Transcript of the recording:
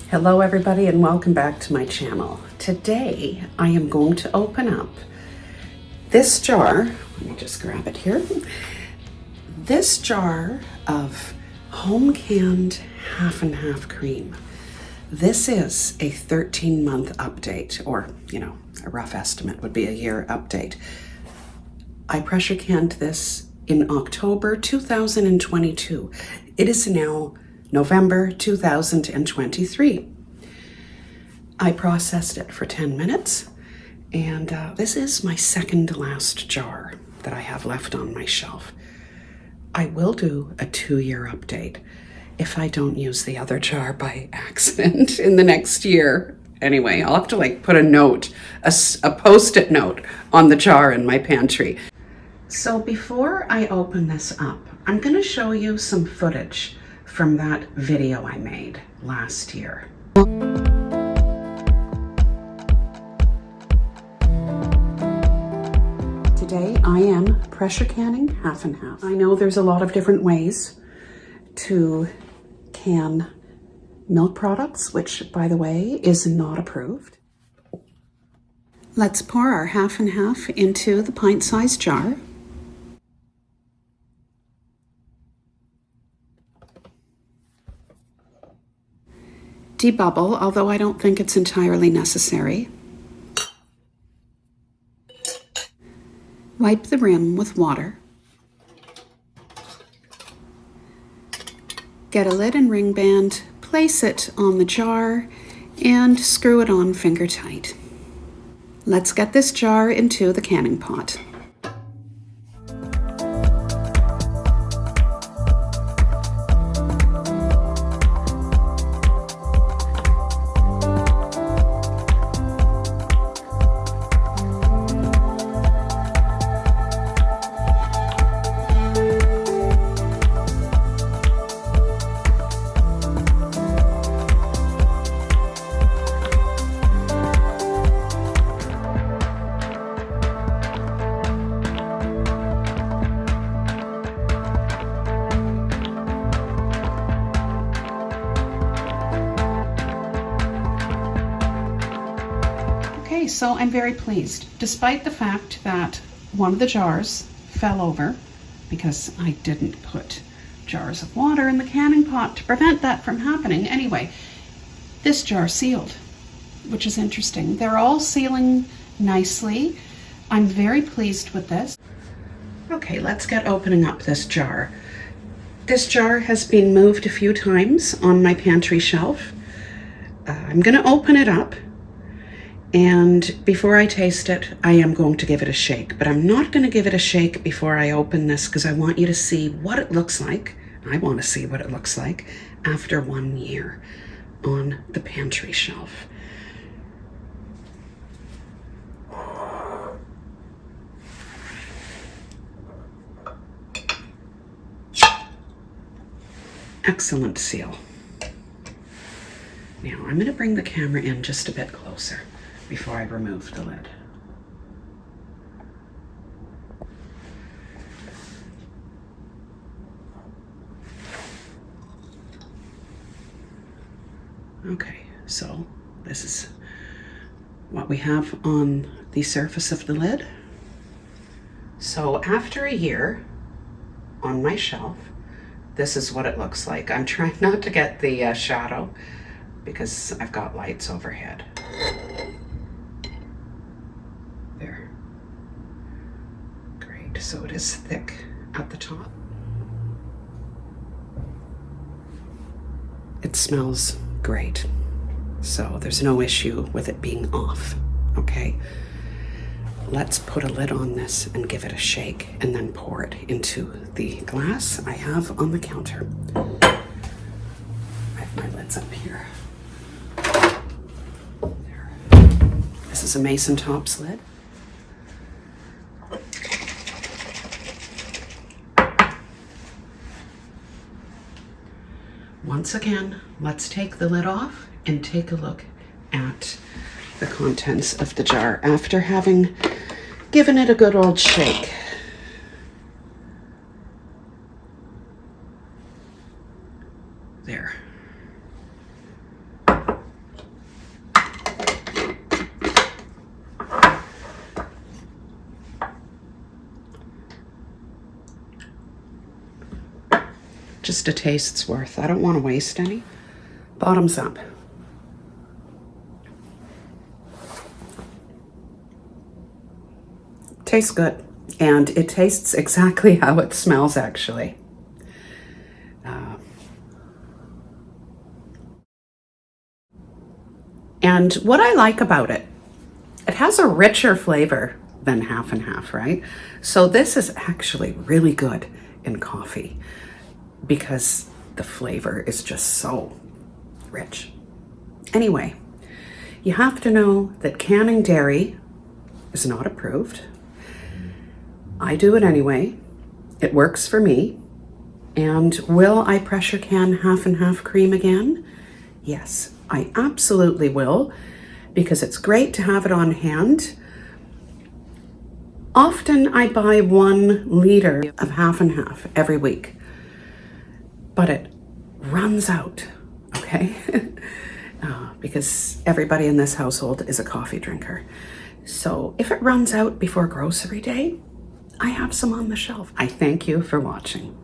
Hello everybody and welcome back to my channel. Today I am going to open up this jar. Let me just grab it here. This jar of home canned half and half cream. This is a 13-month update, or a rough estimate would be a year update. I pressure canned this in October 2022. It is now November 2023. I processed it for 10 minutes, and this is my second to last jar that I have left on my shelf. I will do a 2-year update if I don't use the other jar by accident in the next year. Anyway, I'll have to put a note, a post-it note on the jar in my pantry. So before I open this up, I'm going to show you some footage from that video I made last year. Today I am pressure canning half and half. I know there's a lot of different ways to can milk products, which by the way is not approved. Let's pour our half and half into the pint-sized jar. Debubble, although I don't think it's entirely necessary. Wipe the rim with water. Get a lid and ring band, place it on the jar, and screw it on finger tight. Let's get this jar into the canning pot. Okay, so I'm very pleased, despite the fact that one of the jars fell over because I didn't put jars of water in the canning pot to prevent that from happening. Anyway, this jar sealed, which is interesting. They're all sealing nicely. I'm very pleased with this. Okay, let's get opening up this jar. This jar has been moved a few times on my pantry shelf. I'm going to open it up. And before I taste it, I am going to give it a shake, but I'm not going to give it a shake before I open this because I want you to see what it looks like. I want to see what it looks like after 1 year on the pantry shelf. Excellent seal. Now I'm going to bring the camera in just a bit closer before I remove the lid. Okay, so this is what we have on the surface of the lid. So after a year on my shelf, this is what it looks like. I'm trying not to get the shadow because I've got lights overhead. There. Great, so it is thick at the top. It smells great, so there's no issue with it being off, okay? Let's put a lid on this and give it a shake and then pour it into the glass I have on the counter. I have my lids up here. There. This is a Mason Tops lid. Once again, let's take the lid off and take a look at the contents of the jar after having given it a good old shake. There. just a taste's worth. I don't want to waste any. Bottoms up. Tastes good. And it tastes exactly how it smells, actually. And what I like about it, it has a richer flavor than half and half, right? So this is actually really good in coffee because the flavor is just so rich. Anyway, you have to know that canning dairy is not approved. I do it anyway. It works for me. And will I pressure can half and half cream again? Yes, I absolutely will, because it's great to have it on hand. Often I buy 1 liter of half and half every week, but it runs out, okay? Because everybody in this household is a coffee drinker. So if it runs out before grocery day, I have some on the shelf. I thank you for watching.